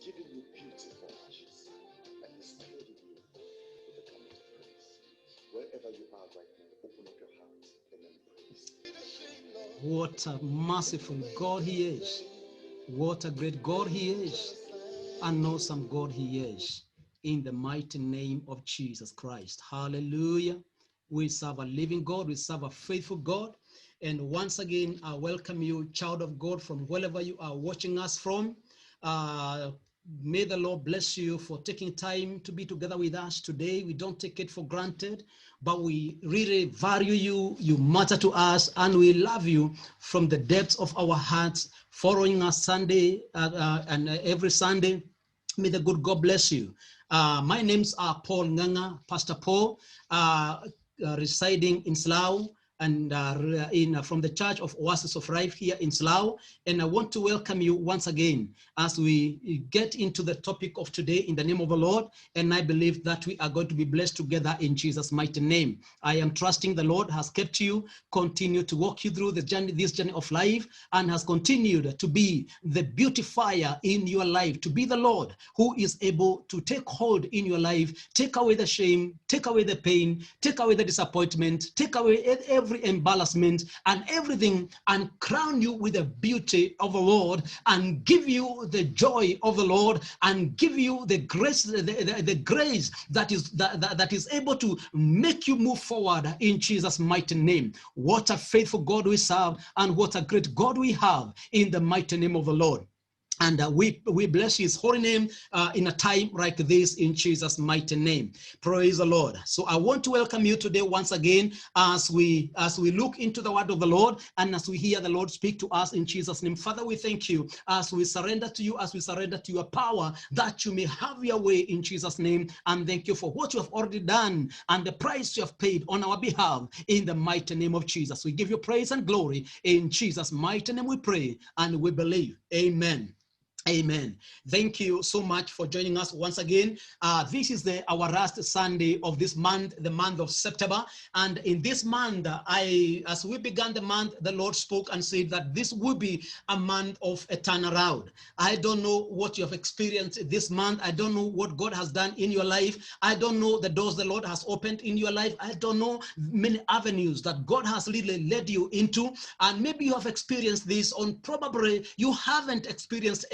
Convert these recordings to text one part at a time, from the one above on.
giving you beauty for ashes, and He's clothing you with a garment of praise. Wherever you are right now, open up your heart and then praise. What a merciful God He is. What a great God He is. An awesome God He is. In the mighty name of Jesus Christ. Hallelujah. We serve a living God. We serve a faithful God. And once again, I welcome you, child of God, from wherever you are watching us from. May the Lord bless you for taking time to be together with us today. We don't take it for granted, but we really value you. You matter to us, and we love you from the depths of our hearts, following us Sunday and every Sunday. May the good God bless you. My name's Paul Nganga, Pastor Paul, residing in Slough, and from the Church of Oasis of Life here in Slough. And I want to welcome you once again as we get into the topic of today in the name of the Lord. And I believe that we are going to be blessed together in Jesus' mighty name. I am trusting the Lord has kept you, continue to walk you through the journey, this journey of life, and has continued to be the beautifier in your life, to be the Lord who is able to take hold in your life, take away the shame, take away the pain, take away the disappointment, take away every embarrassment and everything, and crown you with the beauty of the Lord, and give you the joy of the Lord, and give you the grace, the grace that is able to make you move forward in Jesus' mighty name. What a faithful God we serve, and what a great God we have in the mighty name of the Lord. And we bless his holy name in a time like this in Jesus' mighty name. Praise the Lord. So I want to welcome you today once again as we look into the word of the Lord, and as we hear the Lord speak to us in Jesus' name. Father, we thank you as we surrender to you, as we surrender to your power, that you may have your way in Jesus' name. And thank you for what you have already done and the price you have paid on our behalf in the mighty name of Jesus. We give you praise and glory. In Jesus' mighty name we pray and we believe. Amen. Amen. Thank you so much for joining us once again. This is our last Sunday of this month, the month of September. And in this month, as we began the month, the Lord spoke and said that this will be a month of a turnaround. I don't know what you have experienced this month. I don't know what God has done in your life. I don't know the doors the Lord has opened in your life. I don't know many avenues that God has really led you into. And maybe you have experienced this, on probably you haven't experienced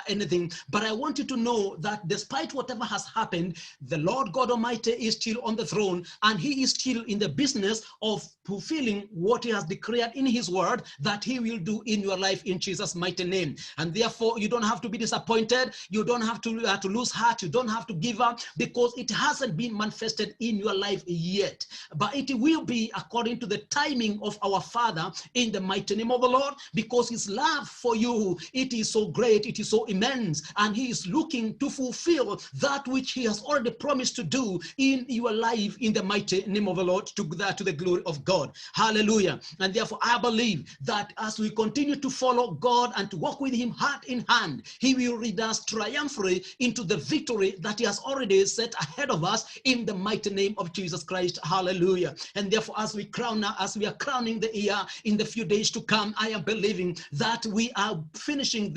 anything, but I want you to know that despite whatever has happened, the Lord God Almighty is still on the throne, and he is still in the business of fulfilling what he has declared in his word that he will do in your life in Jesus' mighty name. And therefore, you don't have to be disappointed. You don't have to lose heart. You don't have to give up, because it hasn't been manifested in your life yet. But it will be according to the timing of our Father in the mighty name of the Lord, because his love for you, it is so great, it is so immense, and he is looking to fulfill that which he has already promised to do in your life in the mighty name of the Lord, to the glory of God. Hallelujah. And therefore I believe that as we continue to follow God and to walk with him hand in hand, he will lead us triumphantly into the victory that he has already set ahead of us in the mighty name of Jesus Christ. Hallelujah. And therefore as we are crowning the year in the few days to come, I am believing that we are finishing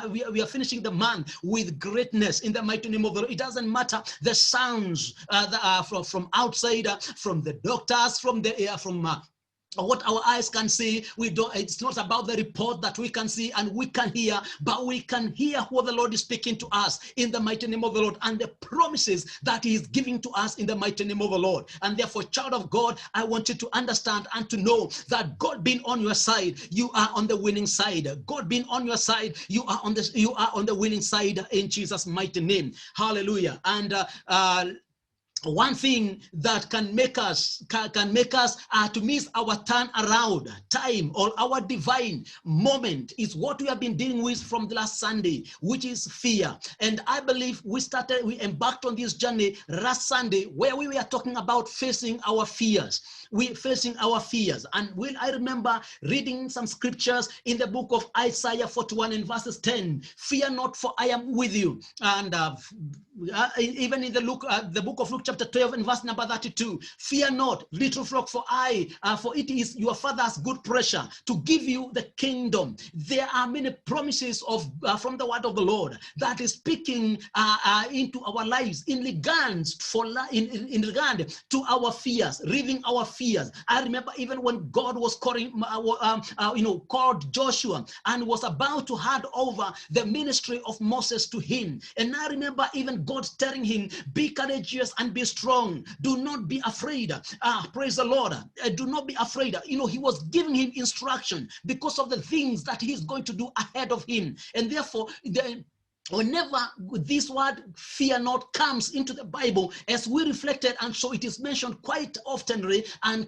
we are finishing the month with greatness in the mighty name of the Lord. It doesn't matter the sounds that are from outside, from the doctors, from the air, from what our eyes can see. It's not about the report that we can see and we can hear, but we can hear what the Lord is speaking to us in the mighty name of the Lord, and the promises that he is giving to us in the mighty name of the Lord. And therefore, child of God, I want you to understand and to know that God being on your side, you are on the winning side. God being on your side, you are on the winning side in Jesus' mighty name. Hallelujah. And one thing that can make us to miss our turn around time or our divine moment is what we have been dealing with from the last Sunday, which is fear. And I believe we embarked on this journey last Sunday, where we were talking about facing our fears. We're facing our fears. And when I remember reading some scriptures in the book of Isaiah 41 and verses 10, fear not, for I am with you. And even in the book of Luke chapter 12 and verse number 32. Fear not, little flock, for it is your Father's good pleasure to give you the kingdom. There are many promises of from the word of the Lord that is speaking into our lives in regards in regard to our fears, relieving our fears. I remember even when God was calling, called Joshua and was about to hand over the ministry of Moses to him. And I remember even God telling him, be courageous and be strong. Do not be afraid. Praise the Lord. Do not be afraid. He was giving him instruction because of the things that he's going to do ahead of him. And therefore, whenever this word fear not comes into the Bible, as we reflected, and so it is mentioned quite oftenly and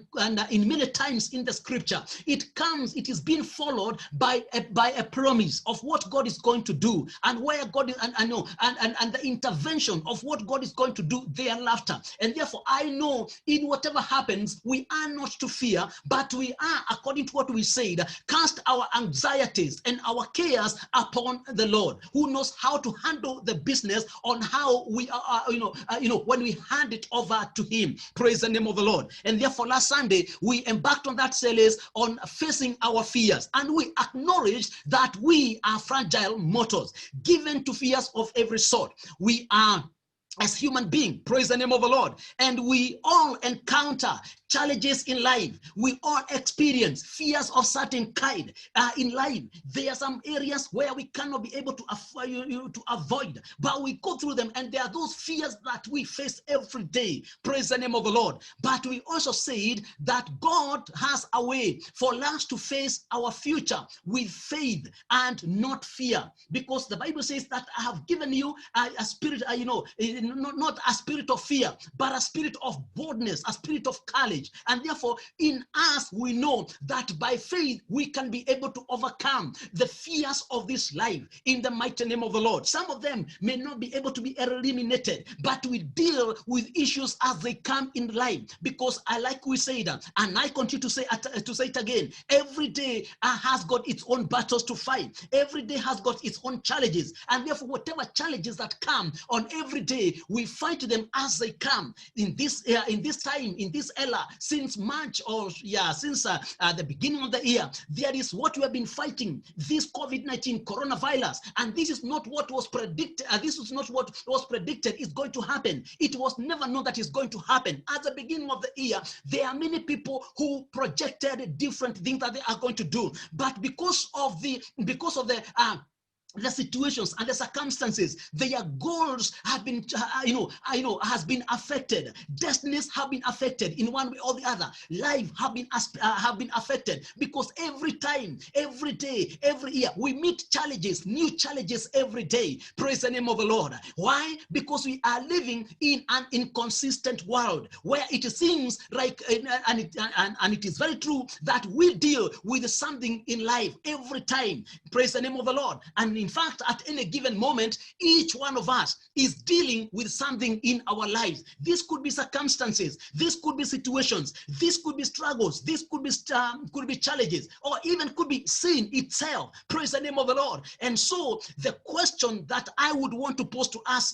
in many times in the scripture, it is being followed by a promise of what God is going to do, and where God is, and the intervention of what God is going to do thereafter. And therefore, I know in whatever happens, we are not to fear, but we are, according to what we said, cast our anxieties and our cares upon the Lord, who knows how to handle the business on how we are, when we hand it over to him. Praise the name of the Lord. And therefore, last Sunday, we embarked on that series on facing our fears. And we acknowledged that we are fragile mortals, given to fears of every sort. We are, as human beings, praise the name of the Lord, and we all encounter challenges in life. We all experience fears of certain kind in life. There are some areas where we cannot be able to avoid, but we go through them, and there are those fears that we face every day. Praise the name of the Lord. But we also said that God has a way for us to face our future with faith and not fear, because the Bible says that I have given you a spirit, not a spirit of fear, but a spirit of boldness, a spirit of courage. And therefore, in us, we know that by faith, we can be able to overcome the fears of this life in the mighty name of the Lord. Some of them may not be able to be eliminated, but we deal with issues as they come in life, because like we said, and I continue to say it again, every day has got its own battles to fight. Every day has got its own challenges, and therefore, whatever challenges that come on every day, we fight them as they come. In this time, in this era, since March, or since the beginning of the year, there is what we have been fighting, this COVID-19 coronavirus, and this is not what was predicted. This is not what was predicted is going to happen. It was never known that it's going to happen. At the beginning of the year, there are many people who projected different things that they are going to do, but because of the situations and the circumstances, their goals have been, has been affected. Destinies have been affected in one way or the other. Life have been affected, because every time, every day, every year, we meet challenges, new challenges every day. Praise the name of the Lord. Why? Because we are living in an inconsistent world where it seems like, and it is very true, that we deal with something in life every time. Praise the name of the Lord. And in fact, at any given moment, each one of us is dealing with something in our lives. This could be circumstances, this could be situations, this could be struggles, this could be challenges, or even could be sin itself. Praise the name of the Lord. And so the question that I would want to pose to us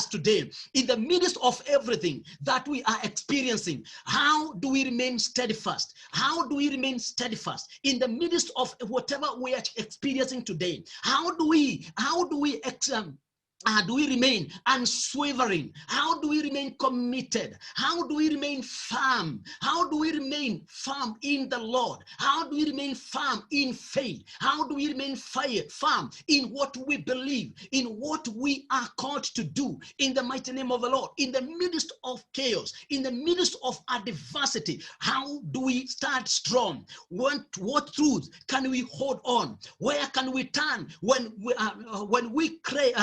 today, in the midst of everything that we are experiencing, how do we remain steadfast? How do we remain steadfast in the midst of whatever we are experiencing today? How do we remain unswavering? How do we remain committed? How do we remain firm? How do we remain firm in the Lord? How do we remain firm in faith? How do we remain firm in what we believe, in what we are called to do in the mighty name of the Lord? In the midst of chaos, in the midst of adversity, how do we stand strong? What truth can we hold on? Where can we turn when we crave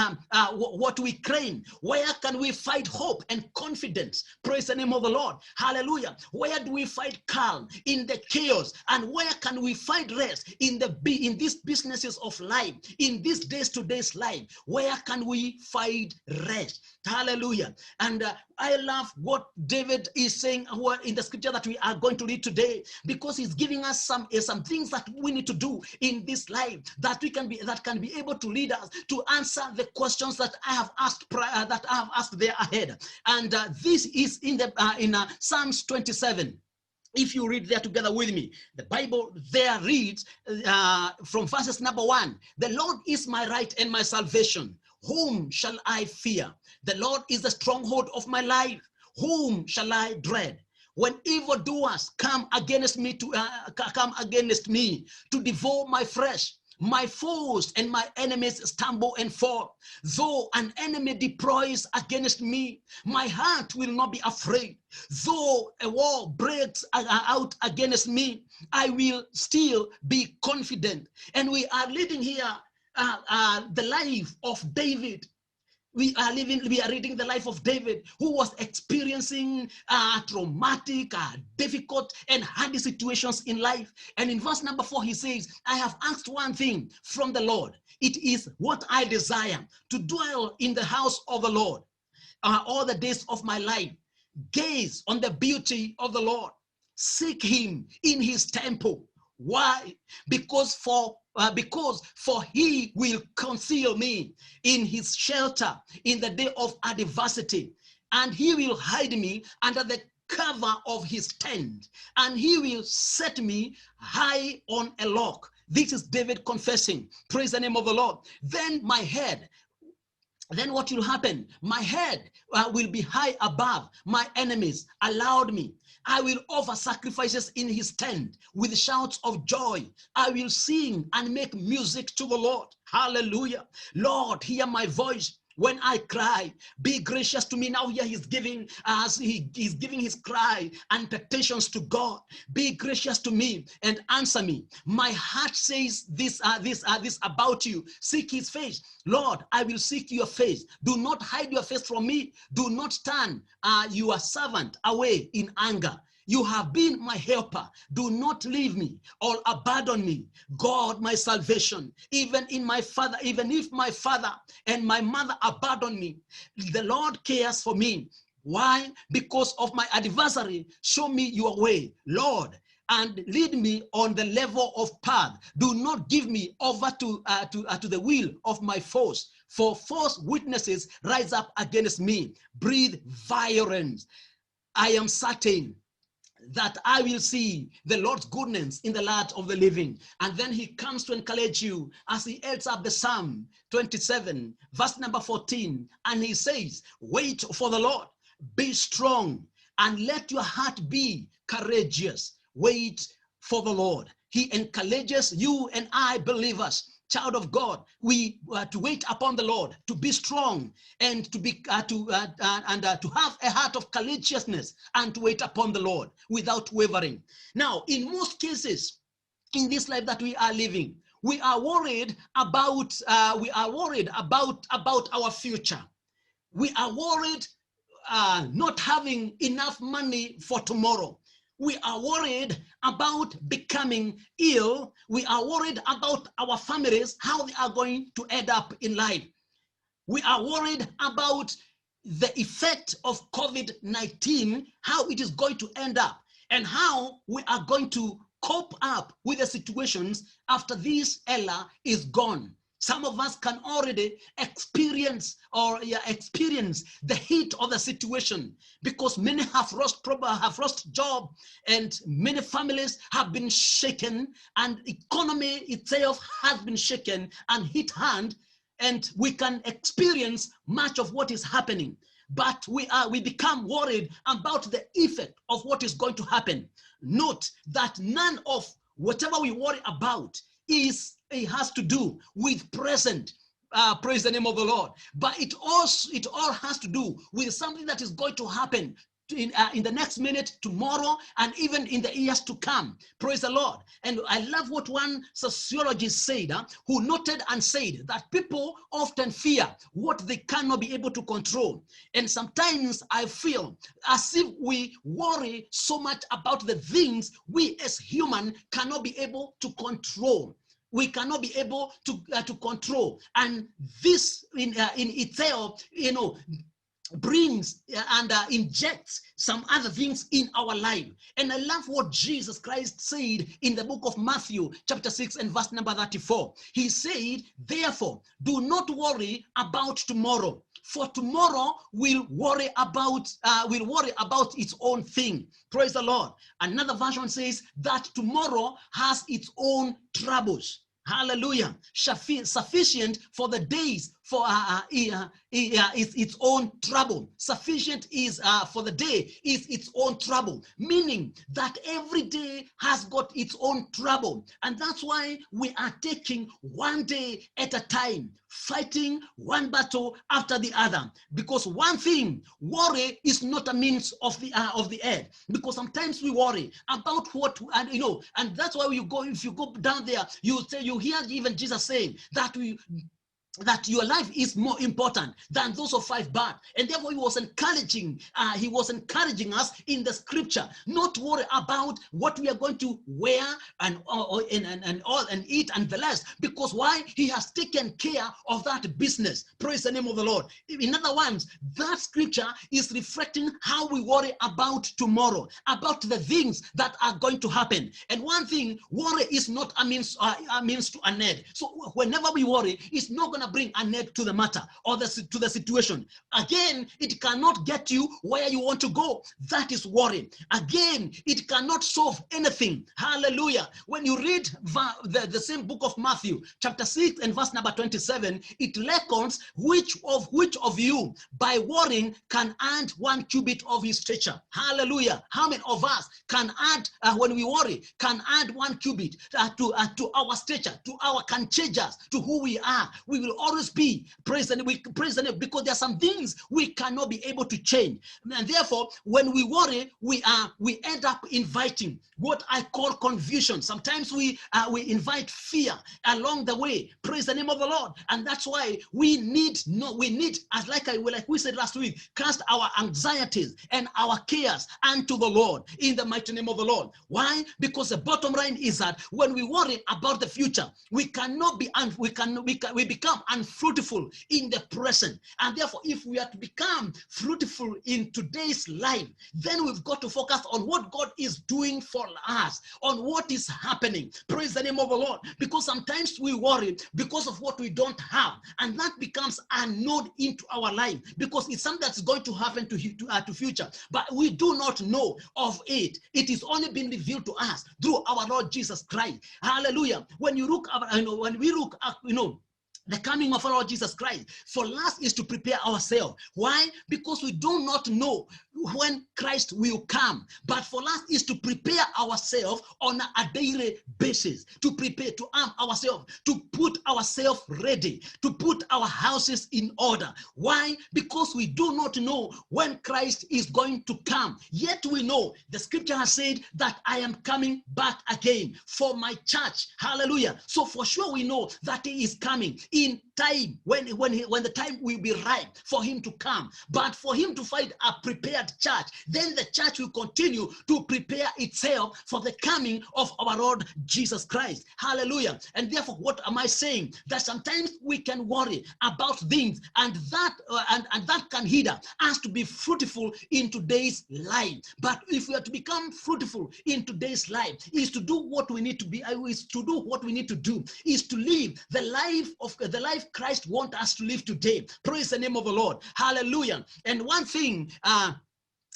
what we claim? Where can we find hope and confidence? Praise the name of the Lord. Hallelujah. Where do we find calm in the chaos? And where can we find rest in these businesses of life, in this days to days life? Where can we find rest? Hallelujah. And I love what David is saying in the scripture that we are going to read today, because he's giving us some things that we need to do in this life that can be able to lead us to answer the questions that I have asked there ahead. And this is in Psalms 27. If you read there together with me, the Bible there reads from verses number 1, the Lord is my right and my salvation. Whom shall I fear? The Lord is the stronghold of my life. Whom shall I dread? When evildoers come against me to devour my flesh, my foes and my enemies stumble and fall. Though an enemy deploys against me, my heart will not be afraid. Though a war breaks out against me, I will still be confident. And we are reading here the life of David. We are reading the life of David, who was experiencing traumatic, difficult, and hard situations in life. And in verse number 4, he says, I have asked one thing from the Lord. It is what I desire, to dwell in the house of the Lord all the days of my life. Gaze on the beauty of the Lord. Seek him in his temple. Why? Because for he will conceal me in his shelter in the day of adversity, and he will hide me under the cover of his tent, and he will set me high on a rock. This is David confessing. Praise the name of the Lord. Then what will happen? My head will be high above my enemies allowed me. I will offer sacrifices in his tent with shouts of joy. I will sing and make music to the Lord. Hallelujah. Lord, hear my voice when I cry. Be gracious to me. Now here he's giving his cry and petitions to God. Be gracious to me and answer me. My heart says this about you. Seek his face. Lord, I will seek your face. Do not hide your face from me. Do not turn your servant away in anger. You have been my helper. Do not leave me or abandon me. God, my salvation, even if my father and my mother abandon me, the Lord cares for me. Why? Because of my adversary. Show me your way, Lord, and lead me on the level of path. Do not give me over to the will of my foes. For false witnesses rise up against me. Breathe violence. I am certain that I will see the Lord's goodness in the land of the living. And then he comes to encourage you as he ends up the Psalm 27, verse number 14. And he says, wait for the Lord, be strong, and let your heart be courageous. Wait for the Lord. He encourages you and I, believers, child of God, we to wait upon the Lord, to be strong, and to have a heart of courageousness, and to wait upon the Lord without wavering. Now, in most cases, in this life that we are living, we are worried about our future. We are worried not having enough money for tomorrow. We are worried about becoming ill. We are worried about our families, how they are going to end up in life. We are worried about the effect of COVID-19, how it is going to end up, and how we are going to cope up with the situations after this era is gone. Some of us can already experience the heat of the situation, because many have lost job, and many families have been shaken, and economy itself has been shaken and hit hard, and we can experience much of what is happening. But we become worried about the effect of what is going to happen. Note that none of whatever we worry about it has to do with present. Praise the name of the Lord. But it all has to do with something that is going to happen in the next minute, tomorrow, and even in the years to come. Praise the Lord. And I love what one sociologist said, who noted and said that people often fear what they cannot be able to control. And sometimes I feel as if we worry so much about the things we as human cannot be able to control. We cannot be able to control. And this in itself, brings and injects some other things in our life. And I love what Jesus Christ said in the book of Matthew chapter 6 and verse number 34. He said, therefore, do not worry about tomorrow, for tomorrow will worry about its own thing. Praise the Lord. Another version says that tomorrow has its own troubles. Hallelujah. Sufficient for the days is its own trouble. Sufficient is for the day is its own trouble. Meaning that every day has got its own trouble. And that's why we are taking one day at a time, fighting one battle after the other. Because one thing, worry is not a means of the end. Because sometimes we worry about what, and and that's why if you go down there, you hear even Jesus saying that your life is more important than those of 5 baht. And therefore he was encouraging us in the scripture not to worry about what we are going to wear and eat and the rest, because why? He has taken care of that business. Praise the name of the Lord. In other words, that scripture is reflecting how we worry about tomorrow, about the things that are going to happen. And one thing, worry is not a means to an end. So whenever we worry, it's not going to bring an end to the matter or to the situation. Again, it cannot get you where you want to go. That is worry. Again, it cannot solve anything. Hallelujah. When you read the same book of Matthew, chapter 6 and verse number 27, it reckons which of you by worrying can add 1 cubit of his stature. Hallelujah. How many of us can add, when we worry, can add 1 cubit to our stature, to our contagious, to who we are? We will always be praise the name, because there are some things we cannot be able to change. And therefore, when we worry, we end up inviting what I call confusion. Sometimes we invite fear along the way. Praise the name of the Lord. And that's why we need, as like we said last week, cast our anxieties and our cares unto the Lord in the mighty name of the Lord. Why? Because the bottom line is that when we worry about the future, we become unfruitful in the present. And therefore, if we are to become fruitful in today's life, then we've got to focus on what God is doing for us, on what is happening. Praise the name of the Lord. Because sometimes we worry because of what we don't have, and that becomes unknown into our life, because it's something that's going to happen to future, but we do not know of it. It is only been revealed to us through our Lord Jesus Christ. Hallelujah. When we look at the coming of our Lord Jesus Christ, for us is to prepare ourselves. Why? Because we do not know when Christ will come, but for us is to prepare ourselves on a daily basis, to prepare, to arm ourselves, to put ourselves ready, to put our houses in order. Why? Because we do not know when Christ is going to come. Yet we know the scripture has said that I am coming back again for my church. Hallelujah. So for sure we know that he is coming in time, when the time will be right for him to come. But for him to find a prepared church, then the church will continue to prepare itself for the coming of our Lord Jesus Christ. Hallelujah. And therefore, what am I saying? That sometimes we can worry about things, and that can hinder us to be fruitful in today's life. But if we are to become fruitful in today's life, is to do what we need to be, is to do what we need to do, is to live the life Christ wants us to live today. Praise the name of the Lord. Hallelujah. And one thing,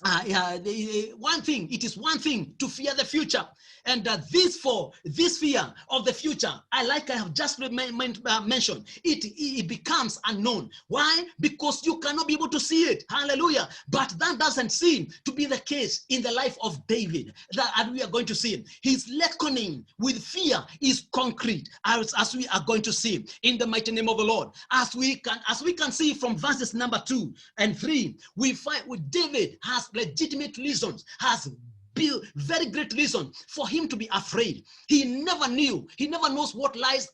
it is one thing to fear the future, and this fear of the future, I have just mentioned, it becomes unknown. Why? Because you cannot be able to see it. Hallelujah. But that doesn't seem to be the case in the life of David, that we are going to see. His reckoning with fear is concrete, as we are going to see in the mighty name of the Lord. As we can see from verses number 2 and 3, we find with David has legitimate reasons, has very great reason for him to be afraid. He never knows what lies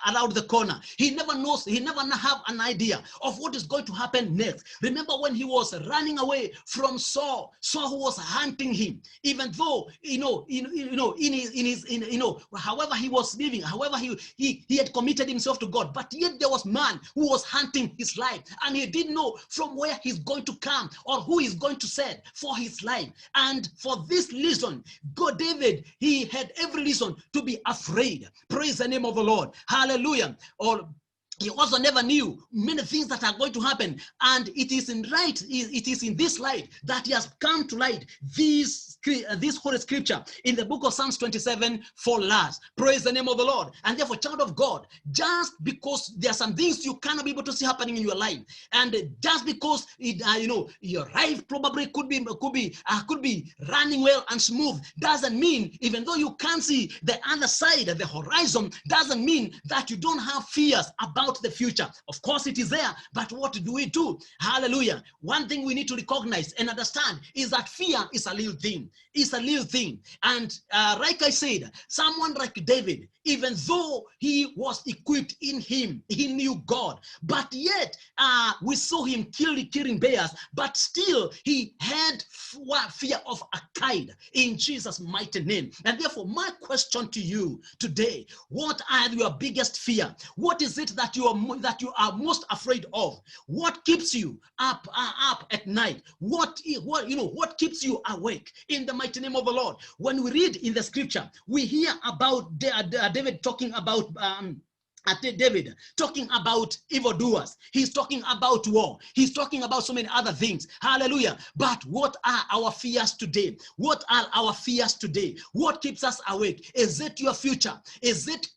around the corner. He never have an idea of what is going to happen next. Remember when he was running away from Saul who was hunting him, even though however he was living, however he had committed himself to God, but yet there was man who was hunting his life, and he didn't know from where he's going to come or who is going to send for his life. And for this reason, God, David, he had every reason to be afraid. Praise the name of the Lord. Hallelujah. Or he also never knew many things that are going to happen, and it is in this light that he has come to light this holy scripture in the book of Psalms 27 for last. Praise the name of the Lord. And therefore, child of God, just because there are some things you cannot be able to see happening in your life, and just because your life probably could be running well and smooth, doesn't mean, even though you can't see the other side of the horizon, doesn't mean that you don't have fears about the future. Of course it is there, but what do we do? Hallelujah. One thing we need to recognize and understand is that fear is a little thing. It's a little thing. And like I said, someone like David, even though he was equipped in him, he knew God, but yet we saw him killing bears, but still he had fear of a kind in Jesus' mighty name. And therefore, my question to you today, what are your biggest fear? What is it that you are most afraid of? What keeps you up at night? What keeps you awake in the mighty name of the Lord? When we read in the scripture, we hear about David talking about David talking about evildoers. He's talking about war. He's talking about so many other things. Hallelujah. But what are our fears today? What are our fears today? What keeps us awake? Is it your future? Is it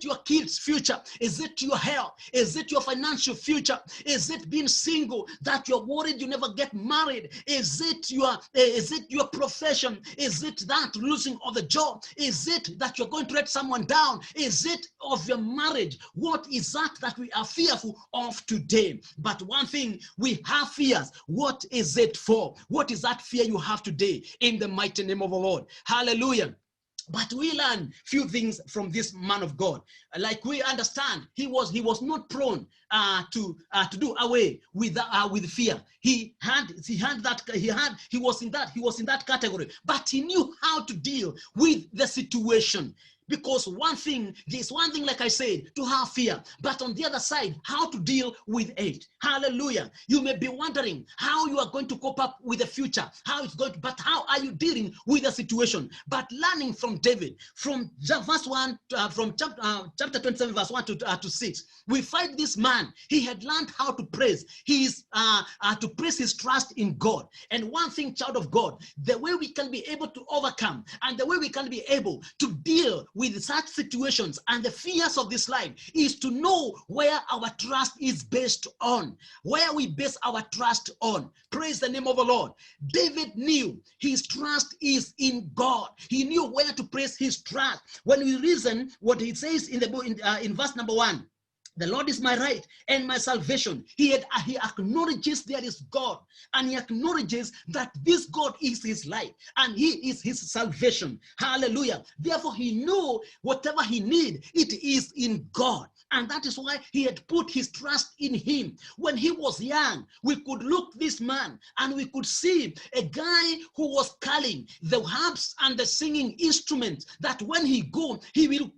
your kids' future? Is it your health? Is it your financial future? Is it being single that you're worried you never get married? Is it your profession? Is it that losing of the job? Is it that you're going to let someone down? Is it of your marriage? What is that we are fearful of today? But one thing, we have fears. What is it for? What is that fear you have today in the mighty name of the Lord? Hallelujah. But we learn few things from this man of God. Like we understand, he was not prone to do away with fear. He was in that category, but he knew how to deal with the situation. Because there's one thing, like I said, to have fear, but on the other side, how to deal with it. Hallelujah. You may be wondering how you are going to cope up with the future, but how are you dealing with the situation? But learning from David, from verse 1, from chapter 27, verse 1 to 6, we find this man, he had learned how to praise his trust in God. And one thing, child of God, the way we can be able to overcome and the way we can be able to deal with such situations and the fears of this life is to know where our trust is based on, where we base our trust on. Praise the name of the Lord. David knew his trust is in God. He knew where to place his trust. When we reason what he says in the book, in verse number 1, the Lord is my right and my salvation. He acknowledges there is God, and he acknowledges that this God is his life and he is his salvation. Hallelujah. Therefore, he knew whatever he need, it is in God. And that is why he had put his trust in him. When he was young, we could look this man and we could see a guy who was culling the harps and the singing instruments, that when he go, he will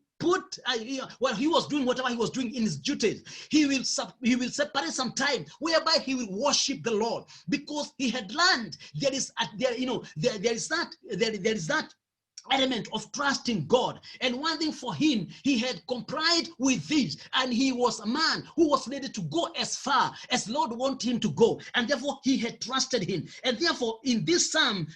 he was doing whatever he was doing in his duties. He will separate some time whereby he will worship the Lord, because he had learned there is that element of trust in God. And one thing for him, he had complied with this, and he was a man who was ready to go as far as Lord wanted him to go, and therefore he had trusted him. And therefore in this Psalm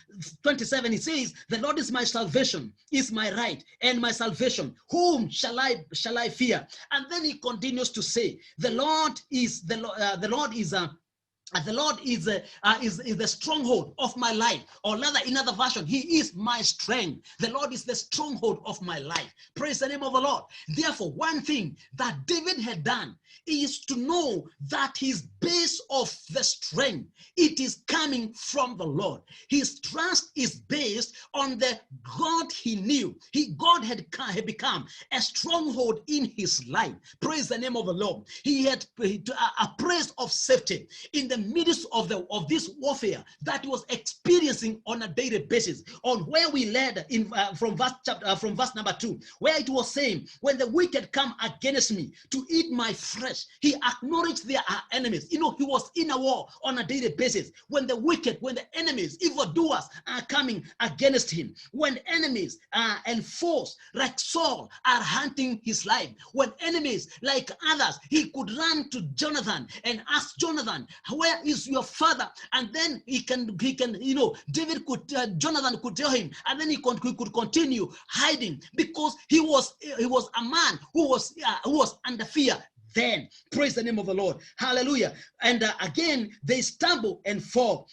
27, he says, the Lord is my salvation, is my right and my salvation. Whom shall I fear? And then he continues to say, the Lord is the Lord is the stronghold of my life, or rather, in other version, He is my strength. The Lord is the stronghold of my life. Praise the name of the Lord. Therefore, one thing that David had done is to know that his base of the strength, it is coming from the Lord. His trust is based on the God he knew. God had become a stronghold in his life. Praise the name of the Lord. He had a place of safety in the midst of this warfare that he was experiencing on a daily basis. On where we led in from verse number 2, where it was saying, when the wicked come against me to eat my flesh, he acknowledged they are enemies. He was in a war on a daily basis. When the enemies, evildoers are coming against him, when enemies and foes like Saul are hunting his life, when enemies like others, he could run to Jonathan and ask Jonathan, where is your father? And then David could, Jonathan could tell him, and then he could continue hiding, because he was a man who was under fear. Then, praise the name of the Lord. Hallelujah. And again, they stumble and fall.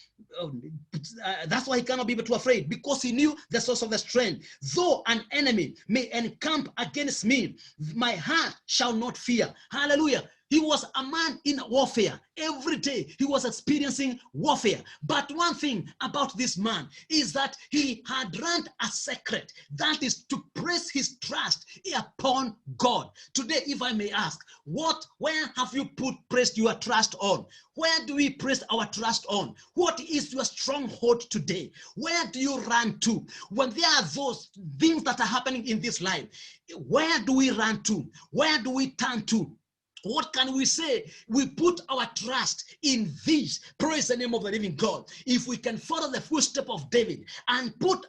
That's why he cannot be too afraid, because he knew the source of the strength. Though an enemy may encamp against me, my heart shall not fear. Hallelujah. He was a man in warfare. Every day he was experiencing warfare. But one thing about this man is that he had learned a secret, that is to place his trust upon God. Today, if I may ask, where have you placed your trust on? Where do we place our trust on? What is your stronghold today? Where do you run to when there are those things that are happening in this life? Where do we run to? Where do we turn to? What can we say? We put our trust in this. Praise the name of the living God. If we can follow the footstep of David and put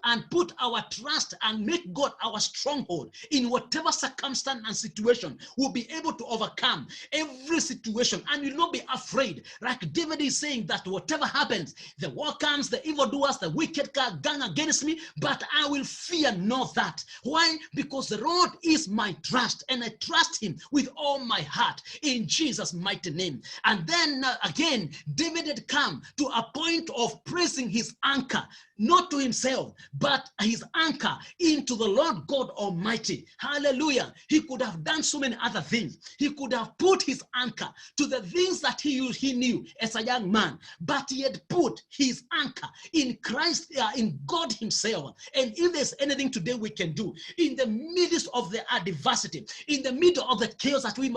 our trust and make God our stronghold in whatever circumstance and situation, we'll be able to overcome every situation and will not be afraid. Like David is saying that whatever happens, the war comes, the evildoers, the wicked gang against me, but I will fear not that. Why? Because the Lord is my trust, and I trust him with all my heart. In Jesus' mighty name. And then again, David had come to a point of placing his anchor, not to himself, but his anchor into the Lord God Almighty. Hallelujah. He could have done so many other things. He could have put his anchor to the things that he knew as a young man, but he had put his anchor in Christ, in God himself. And if there's anything today we can do in the midst of the adversity, in the middle of the chaos that we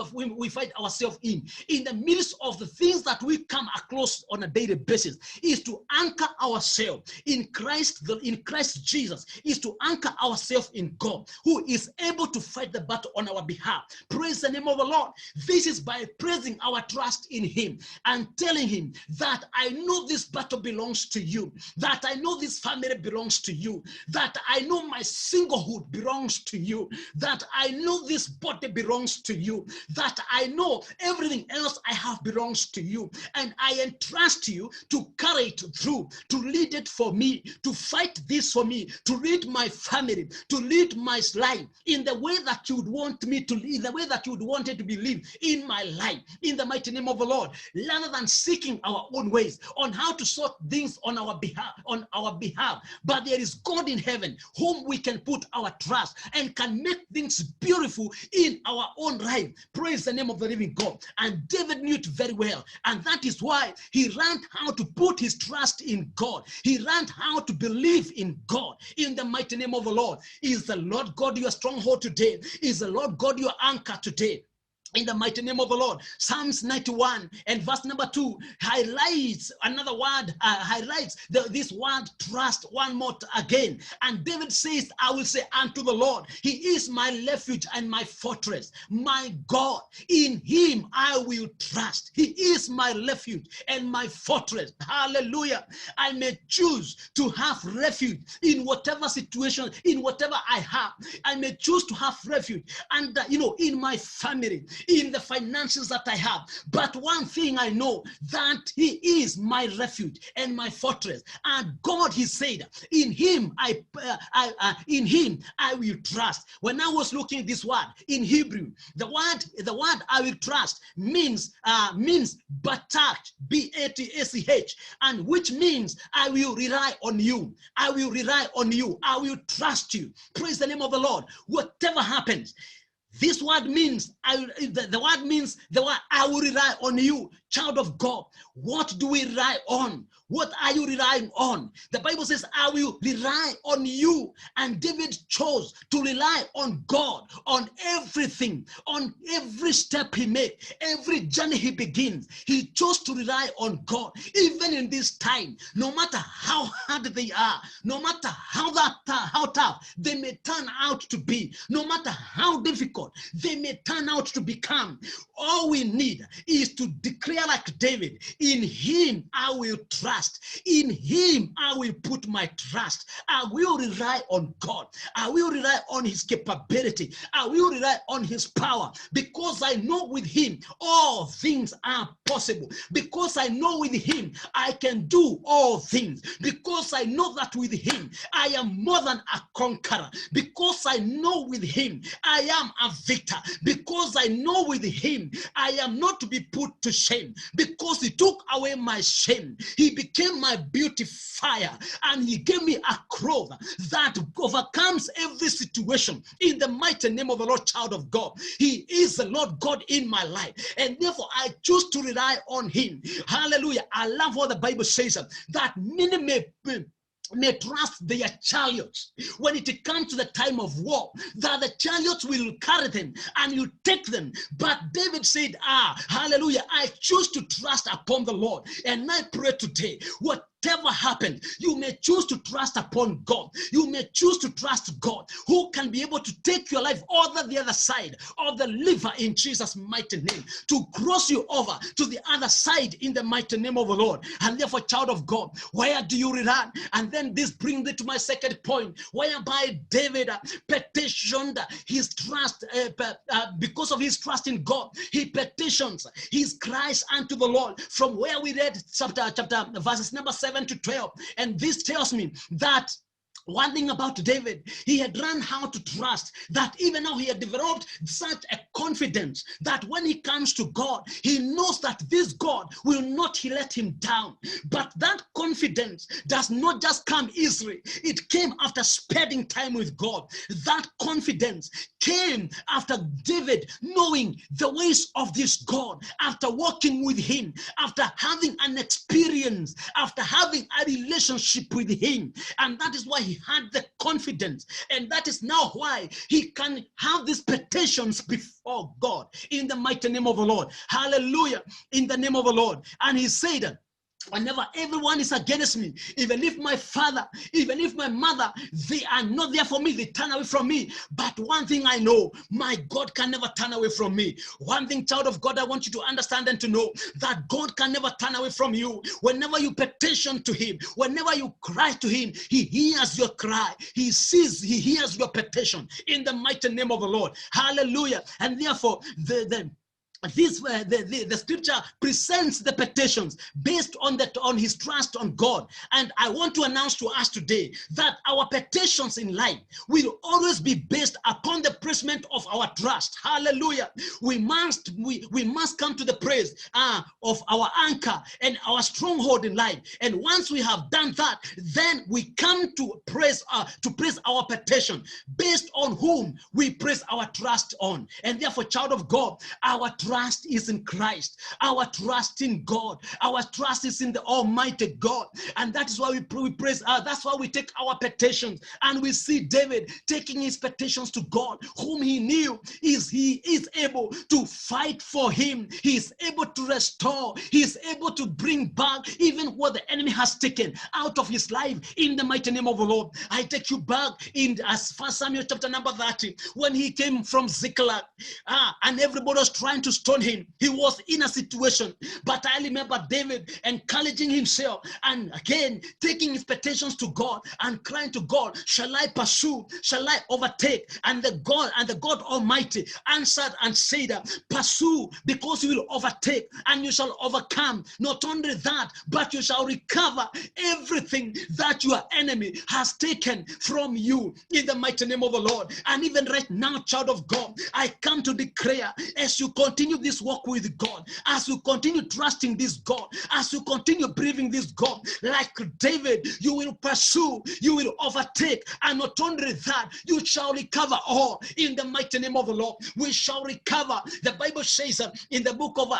find ourselves in the midst of the things that we come across on a daily basis, is to anchor ourselves in Christ Jesus, is to anchor ourselves in God, who is able to fight the battle on our behalf. Praise the name of the Lord. This is by placing our trust in him and telling him that I know this battle belongs to you, that I know this family belongs to you, that I know my singlehood belongs to you, that I know this body belongs to you, that I know everything else I have belongs to you, and I entrust you to carry it through, to lead it for me, to fight this for me, to lead my family, to lead my life in the way that you would want me to lead, in the way that you would want it to be lived in my life, in the mighty name of the Lord, rather than seeking our own ways on how to sort things on our behalf. But there is God in heaven whom we can put our trust and can make things beautiful in our own life. Praise the name of the living God. And David knew it very well, and that is why he learned how to put his trust in God. He learned how to believe in God. In the mighty name of the Lord. Is the Lord God your stronghold today? Is the Lord God your anchor today? In the mighty name of the Lord. Psalms 91 and verse number 2 highlights another word, this word trust one more again. And David says, I will say unto the Lord, he is my refuge and my fortress, my God, in him I will trust. He is my refuge and my fortress. Hallelujah. I may choose to have refuge in whatever situation, in whatever I have. I may choose to have refuge and in my family, in the finances that I have. But one thing I know, that he is my refuge and my fortress. And God, he said, in him I will trust. When I was looking at this word in Hebrew, the word I will trust means batach, B-A-T-A-C-H, and which means I will rely on you. I will rely on you. I will trust you. Praise the name of the Lord. Whatever happens, this word means the word I will rely on you. Child of God, what do we rely on? What are you relying on? The Bible says, I will rely on you. And David chose to rely on God, on everything, on every step he makes, every journey he begins. He chose to rely on God. Even in this time, no matter how hard they are, no matter how tough they may turn out to be, no matter how difficult they may turn out to become, all we need is to declare like David, in him I will trust. In him I will put my trust. I will rely on God. I will rely on his capability. I will rely on his power, because I know with him all things are possible. Because I know with him I can do all things. Because I know that with him I am more than a conqueror. Because I know with him I am a victor. Because I know with him I am not to be put to shame. Because he took away my shame. He became my beautifier, and he gave me a cloth that overcomes every situation. In the mighty name of the Lord, child of God, he is the Lord God in my life, and therefore I choose to rely on him. Hallelujah. I love what the Bible says, that many may trust their chariots when it comes to the time of war, that the chariots will carry them and you take them. But David said, hallelujah, I choose to trust upon the Lord. And I pray today, whatever happens, you may choose to trust upon God. You may choose to trust God, who can be able to take your life over the other side of the river in Jesus' mighty name, to cross you over to the other side in the mighty name of the Lord. And therefore, child of God, where do you rely? And then this brings me to my second point, whereby David petitioned his trust, because of his trust in God, he petitions his cries unto the Lord, from where we read chapter verses number 7 to 12. And this tells me that one thing about David, he had learned how to trust, that even now he had developed such a confidence that when he comes to God, he knows that this God will not let him down. But that confidence does not just come easily. It came after spending time with God. That confidence came after David knowing the ways of this God, after walking with him, after having an experience, after having a relationship with him. And that is why he had the confidence, and that is now why he can have these petitions before God in the mighty name of the Lord. Hallelujah, in the name of the Lord. And he said, whenever everyone is against me, even if my father, even if my mother, they are not there for me, they turn away from me. But one thing I know, my God can never turn away from me. One thing, child of God, I want you to understand and to know, that God can never turn away from you. Whenever you petition to him, whenever you cry to him, he hears your cry. He sees, he hears your petition in the mighty name of the Lord. Hallelujah. And therefore, the scripture presents the petitions based on his trust on God. And I want to announce to us today that our petitions in life will always be based upon the placement of our trust. Hallelujah. We must come to the praise of our anchor and our stronghold in life. And once we have done that, then we come to praise our petition based on whom we place our trust on. And therefore, child of God, our trust is in Christ. Our trust in God. Our trust is in the Almighty God. And that is why we praise. That's why we take our petitions. And we see David taking his petitions to God, whom he knew he is able to fight for him. He is able to restore. He is able to bring back even what the enemy has taken out of his life in the mighty name of the Lord. I take you back in 1 Samuel chapter number 30, when he came from Ziklag, and everybody was trying to stone him. He was in a situation. But I remember David encouraging himself and again taking expectations to God and crying to God, shall I pursue? Shall I overtake? And the God Almighty answered and said, pursue, because you will overtake and you shall overcome. Not only that, but you shall recover everything that your enemy has taken from you in the mighty name of the Lord. And even right now, child of God, I come to declare, as you continue this walk with God, as you continue trusting this God, as you continue breathing this God, like David, you will pursue, you will overtake, and not only that, you shall recover all in the mighty name of the Lord. We shall recover. The Bible says in the book of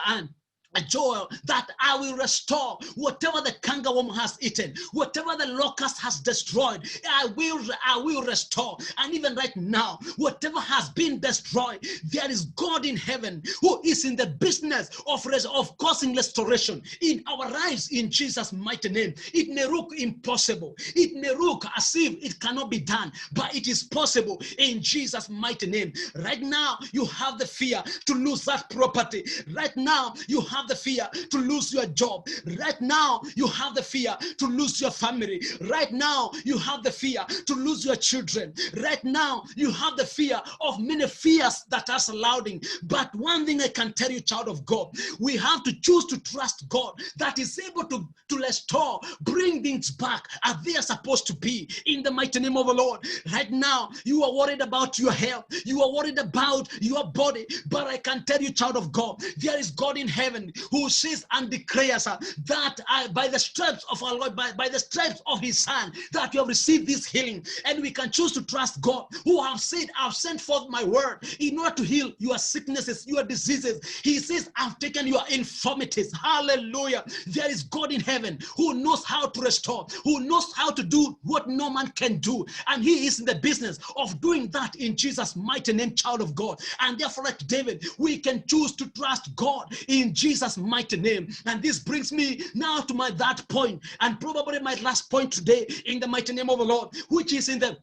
Joel, that I will restore whatever the cankerworm has eaten, whatever the locust has destroyed. I will restore. And even right now, whatever has been destroyed, there is God in heaven who is in the business of causing restoration in our lives in Jesus' mighty name. It may look impossible. It may look as if it cannot be done, but it is possible in Jesus' mighty name. Right now, you have the fear to lose that property. Right now, you have the fear to lose your job. Right now, you have the fear to lose your family. Right now, you have the fear to lose your children. Right now, you have the fear of many fears that are surrounding. But one thing I can tell you, child of God, we have to choose to trust God that is able to restore, bring things back as they are supposed to be in the mighty name of the Lord. Right now, you are worried about your health. You are worried about your body. But I can tell you, child of God, there is God in heaven who says and declares that by the stripes of our Lord, by the stripes of his son, that you have received this healing. And we can choose to trust God, who have said, I've sent forth my word in order to heal your sicknesses, your diseases. He says, I've taken your infirmities. Hallelujah. There is God in heaven who knows how to restore, who knows how to do what no man can do. And he is in the business of doing that in Jesus' mighty name, child of God. And therefore, like David, we can choose to trust God in Jesus' mighty name. And this brings me now to my that point, and probably my last point today in the mighty name of the Lord, which is in the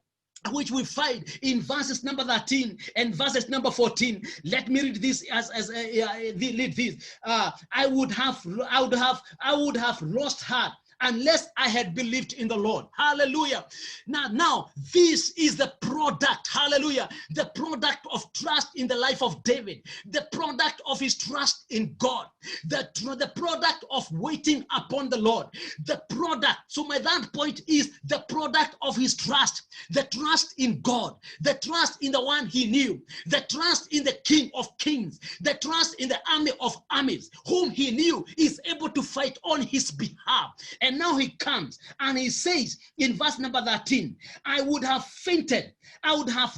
which we find in verses number 13 and verses number 14. Let me read this read this. I would have lost heart unless I had believed in the Lord. Hallelujah. Now, this is the product, hallelujah, the product of trust in the life of David, the product of his trust in God, the product of waiting upon the Lord, the product. So my that point is the product of his trust, the trust in God, the trust in the one he knew, the trust in the King of Kings, the trust in the army of armies, whom he knew is able to fight on his behalf. And now he comes and he says in verse number 13, I would have fainted. I would have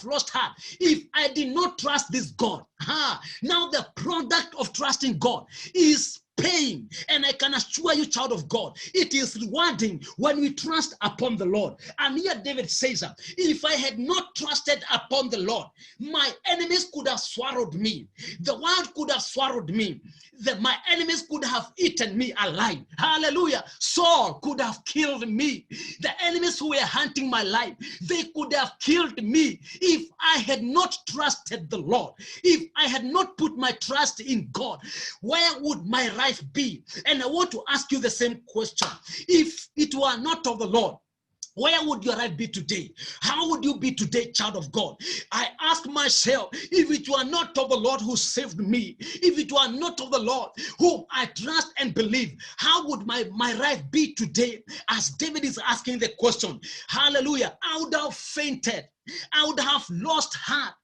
lost heart if I did not trust this God. Now the product of trusting God is pain. And I can assure you, child of God, it is rewarding when we trust upon the Lord. And here David says, if I had not trusted upon the Lord, my enemies could have swallowed me. The world could have swallowed me. My enemies could have eaten me alive. Hallelujah. Saul could have killed me. The enemies who were hunting my life, they could have killed me if I had not trusted the Lord. If I had not put my trust in God, where would my life be? And I want to ask you the same question. If it were not of the Lord, where would your life be today? How would you be today, child of God? I ask myself, if it were not of the Lord who saved me, if it were not of the Lord whom I trust and believe, how would my life be today? As David is asking the question, hallelujah, I would have fainted. I would have lost heart.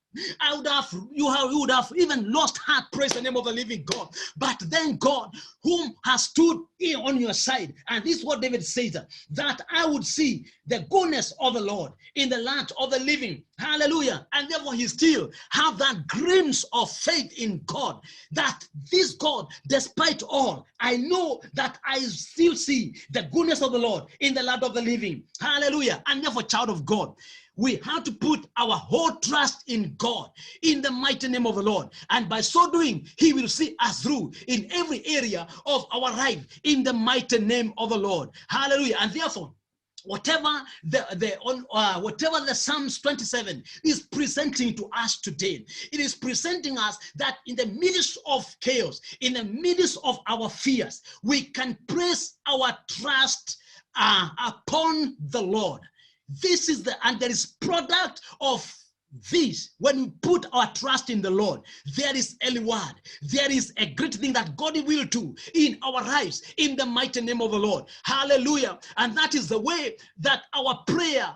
You would have even lost heart, praise the name of the living God. But then God, whom has stood on your side, and this is what David says, that I would see the goodness of the Lord in the land of the living. Hallelujah. And therefore he still have that glimpse of faith in God, that this God, despite all, I know that I still see the goodness of the Lord in the land of the living. Hallelujah. And therefore, child of God, we have to put our whole trust in God, in the mighty name of the Lord. And by so doing, he will see us through in every area of our life, in the mighty name of the Lord. Hallelujah. And therefore, whatever whatever the Psalms 27 is presenting to us today, it is presenting us that in the midst of chaos, in the midst of our fears, we can place our trust upon the Lord. This is and there is product of this. When we put our trust in the Lord, there is a reward. There is a great thing that God will do in our lives in the mighty name of the Lord. Hallelujah. And that is the way that our prayer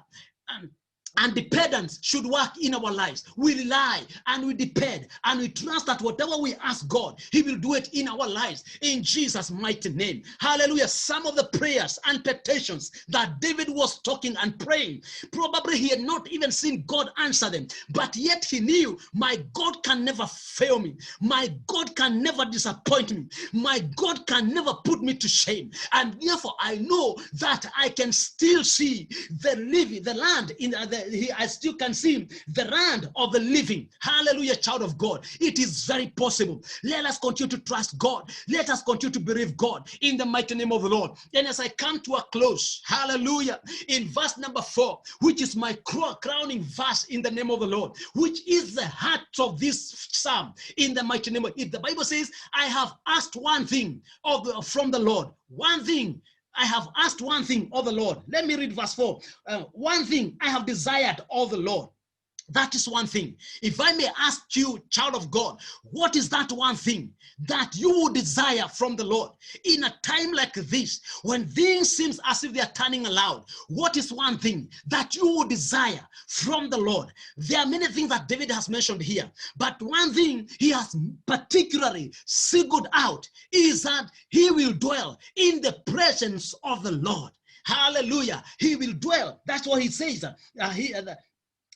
and dependence should work in our lives. We rely and we depend and we trust that whatever we ask God, He will do it in our lives in Jesus' mighty name. Hallelujah. Some of the prayers and petitions that David was talking and praying, probably he had not even seen God answer them, but yet he knew, my God can never fail me. My God can never disappoint me. My God can never put me to shame. And therefore I know that I can still see the land in I still can see the land of the living. Hallelujah, child of God. It is very possible. Let us continue to trust God. Let us continue to believe God in the mighty name of the Lord. And as I come to a close, hallelujah, in verse number 4, which is my crowning verse in the name of the Lord, which is the heart of this psalm in the mighty name of it. The Bible says, I have asked one thing from the Lord. One thing. I have asked one thing of the Lord. Let me read verse 4. One thing I have desired of the Lord. That is one thing. If I may ask you, child of God, what is that one thing that you would desire from the Lord in a time like this, when things seem as if they are turning around? What is one thing that you would desire from the Lord? There are many things that David has mentioned here, but one thing he has particularly singled out is that he will dwell in the presence of the Lord. Hallelujah. He will dwell. That's what he says.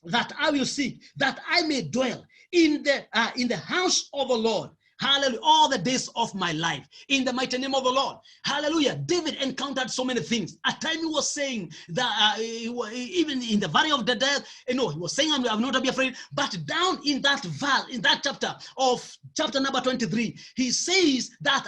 That I will seek, that I may dwell in the house of the Lord. Hallelujah. All the days of my life in the mighty name of the Lord. Hallelujah. David encountered so many things. At times he was saying that even in the valley of the death, he was saying, I'm not to be afraid. But down in that chapter of chapter number 23, he says that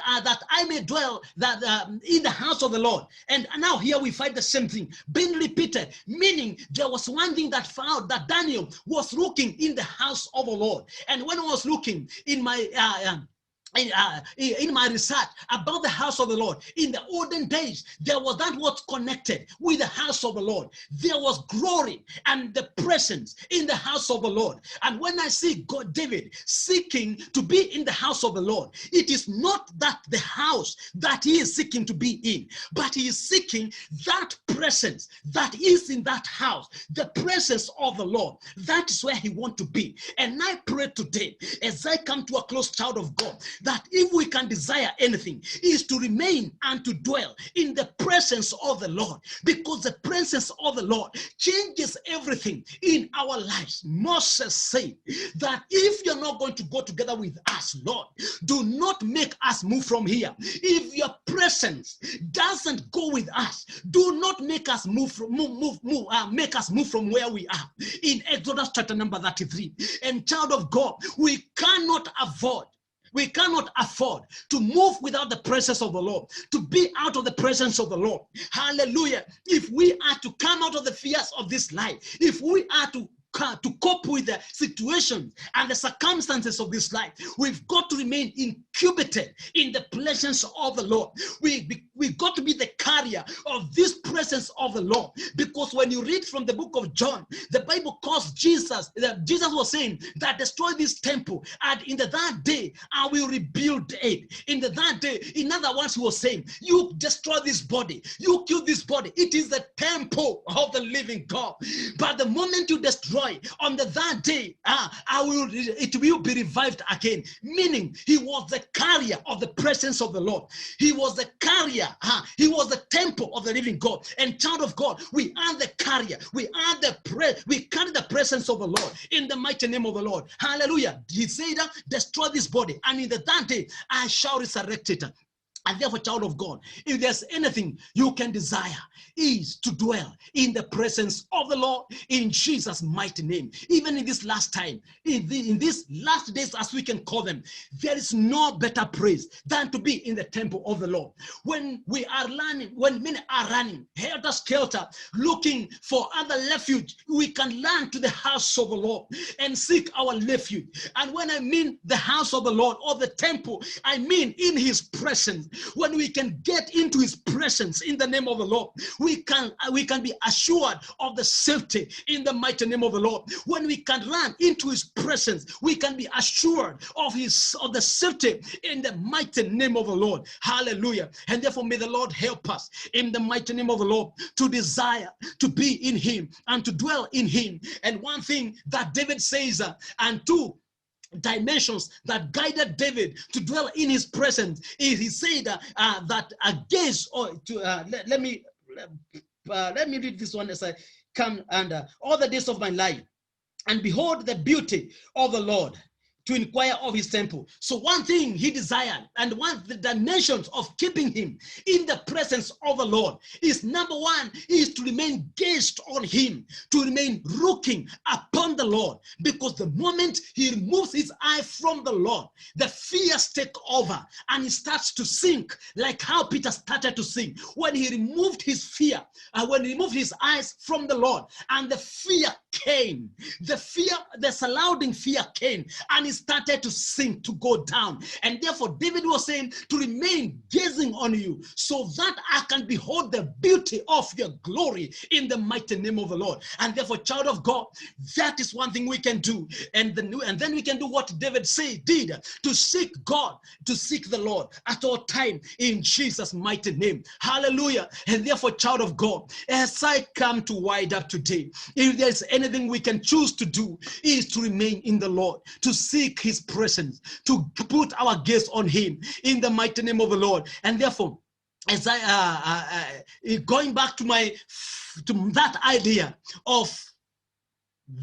I may dwell in the house of the Lord. And now here we find the same thing being repeated, meaning there was one thing that found that Daniel was looking in the house of the Lord. And when I was looking in my in my research about the house of the Lord, in the olden days, there was that was connected with the house of the Lord. There was glory and the presence in the house of the Lord. And when I see God, David seeking to be in the house of the Lord, it is not that the house that he is seeking to be in, but he is seeking that presence that is in that house, the presence of the Lord. That is where he wants to be. And I pray today, as I come to a close, child of God, that if we can desire anything, is to remain and to dwell in the presence of the Lord, because the presence of the Lord changes everything in our lives. Moses said that if you're not going to go together with us, Lord, do not make us move from here. If your presence doesn't go with us, do not make us move from where we are. In Exodus chapter number 33. And child of God, we cannot afford to move without the presence of the Lord, to be out of the presence of the Lord. Hallelujah. If we are to come out of the fears of this life, if we are to cope with the situations and the circumstances of this life, we've got to remain incubated in the presence of the Lord. We've got to be the carrier of this presence of the Lord, because when you read from the book of John, the Bible calls Jesus was saying that destroy this temple, and in the third day I will rebuild it. In the third day, in other words, he was saying, you destroy this body, you kill this body, it is the temple of the living God. But the moment you destroy, on the third day, it will be revived again. Meaning, he was the carrier of the presence of the Lord. He was the carrier. He was the temple of the living God. And child of God, we are the carrier. We carry the presence of the Lord in the mighty name of the Lord. Hallelujah. He said, destroy this body, and in the third day I shall resurrect it. And therefore, child of God, if there's anything you can desire, is to dwell in the presence of the Lord in Jesus' mighty name. Even in this last time, in these last days, as we can call them, there is no better praise than to be in the temple of the Lord. When we are learning, when many are running helter-skelter, looking for other refuge, we can run to the house of the Lord and seek our refuge. And when I mean the house of the Lord or the temple, I mean in his presence. When we can get into his presence in the name of the Lord, we can be assured of the safety in the mighty name of the Lord. When we can run into his presence, we can be assured of the safety in the mighty name of the Lord. Hallelujah. And therefore may the Lord help us in the mighty name of the Lord to desire to be in him and to dwell in him. And one thing that David says, and two dimensions that guided David to dwell in his presence is he said that against, or to let me read this one as I come under all the days of my life and behold the beauty of the Lord, to inquire of his temple. So one thing he desired, and one of the dimensions of keeping him in the presence of the Lord is, number one, is to remain gazed on him, to remain looking upon the Lord, because the moment he removes his eye from the Lord, the fears take over and he starts to sink, like how Peter started to sink when he removed his fear, when he removed his eyes from the Lord, and the fear came, the surrounding fear came, and he started to sink, to go down. And therefore David was saying to remain gazing on you, so that I can behold the beauty of your glory in the mighty name of the Lord. And therefore, child of God, that is one thing we can do. And then we can do what David did, to seek God, to seek the Lord at all time in Jesus' mighty name. Hallelujah. And therefore, child of God, as I come to wind up today, if there's anything we can choose to do, is to remain in the Lord, to seek his presence, to put our gaze on him in the mighty name of the Lord. And therefore, as I going back to that idea of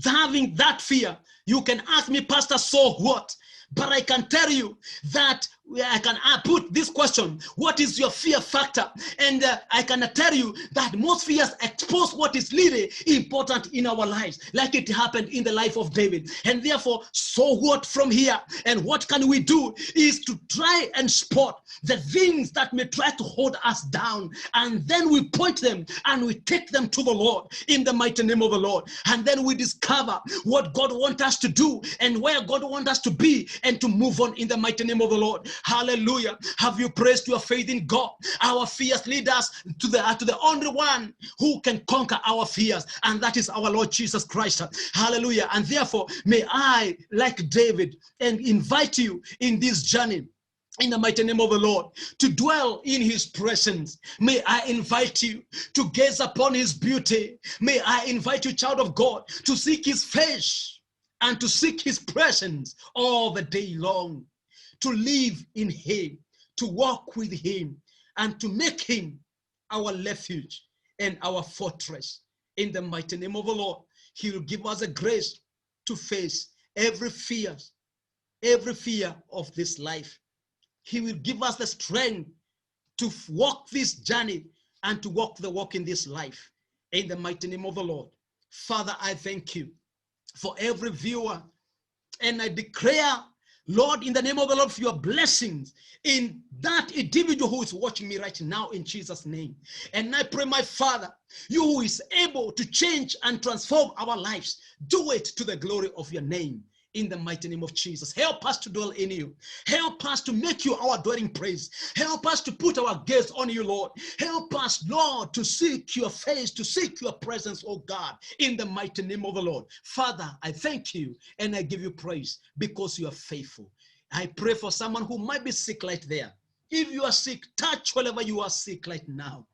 having that fear, you can ask me, Pastor, so what? But I can tell you that I can put this question: what is your fear factor? And I can tell you that most fears expose what is really important in our lives, like it happened in the life of David. And therefore, so what from here? And what can we do is to try and spot the things that may try to hold us down, and then we point them and we take them to the Lord in the mighty name of the Lord. And then we discover what God wants us to do and where God wants us to be, and to move on in the mighty name of the Lord. Hallelujah. Have you placed your faith in God? Our fears lead us to the only one who can conquer our fears, and that is our Lord Jesus Christ. Hallelujah. And therefore, may I, like David, and invite you in this journey in the mighty name of the Lord, to dwell in his presence. May I invite you to gaze upon his beauty. May I invite you, child of God, to seek his face and to seek his presence all the day long, to live in him, to walk with him, and to make him our refuge and our fortress. In the mighty name of the Lord, he will give us a grace to face every fear of this life. He will give us the strength to walk this journey and to walk the walk in this life. In the mighty name of the Lord. Father, I thank you for every viewer, and I declare, Lord, in the name of the Lord, for your blessings in that individual who is watching me right now, in Jesus' name. And I pray, my Father, you who is able to change and transform our lives, do it to the glory of your name. In the mighty name of Jesus. Help us to dwell in you. Help us to make you our dwelling place. Help us to put our gaze on you, Lord. Help us, Lord, to seek your face, to seek your presence, oh God, in the mighty name of the Lord. Father, I thank you and I give you praise because you are faithful. I pray for someone who might be sick right there. If you are sick, touch wherever you are sick right now.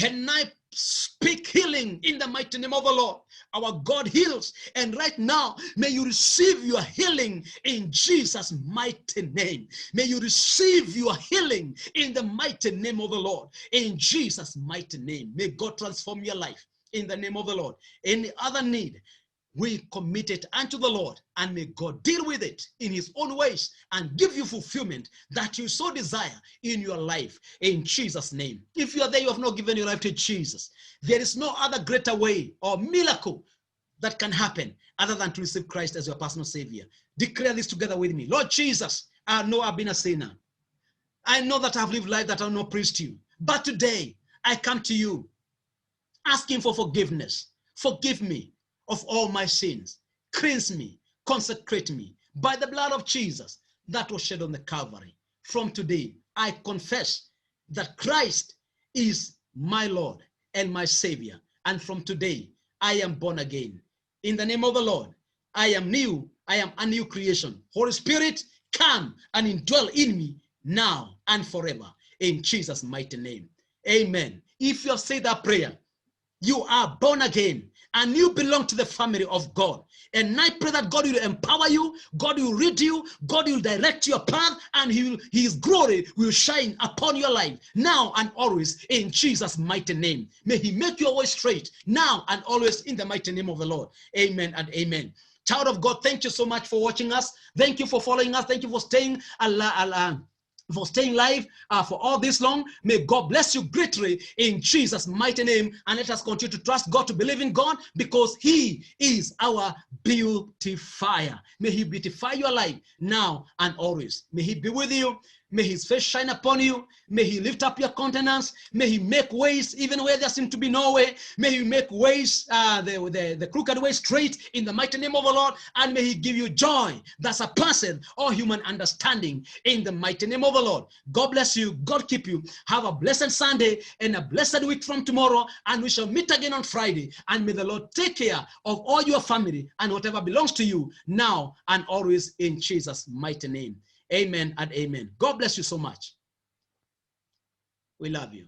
And I speak healing in the mighty name of the Lord. Our God heals. And right now, may you receive your healing in Jesus' mighty name. May you receive your healing in the mighty name of the Lord. In Jesus' mighty name. May God transform your life in the name of the Lord. Any other need, we commit it unto the Lord, and may God deal with it in his own ways and give you fulfillment that you so desire in your life, in Jesus' name. If you are there, you have not given your life to Jesus, there is no other greater way or miracle that can happen other than to receive Christ as your personal Savior. Declare this together with me. Lord Jesus, I know I've been a sinner. I know that I've lived life that I've not pleased you. But today, I come to you asking for forgiveness. Forgive me of all my sins. Cleanse me, consecrate me by the blood of Jesus that was shed on the Calvary. From today, I confess that Christ is my Lord and my Savior. And from today, I am born again. In the name of the Lord, I am new. I am a new creation. Holy Spirit, come and indwell in me now and forever. In Jesus' mighty name. Amen. If you have said that prayer, you are born again and you belong to the family of God. And I pray that God will empower you, God will lead you, God will direct your path, and his glory will shine upon your life now and always in Jesus' mighty name. May he make your way straight now and always in the mighty name of the Lord. Amen and amen. Child of God, thank you so much for watching us. Thank you for following us. Thank you for staying live for all this long. May God bless you greatly in Jesus' mighty name. And let us continue to trust God, to believe in God, because he is our beautifier. May he beautify your life now and always. May he be with you. May his face shine upon you. May he lift up your countenance. May he make ways even where there seem to be no way. May he make ways, the crooked way straight in the mighty name of the Lord. And may he give you joy that surpasses all human understanding in the mighty name of the Lord. God bless you. God keep you. Have a blessed Sunday and a blessed week from tomorrow. And we shall meet again on Friday. And may the Lord take care of all your family and whatever belongs to you now and always in Jesus' mighty name. Amen and amen. God bless you so much. We love you.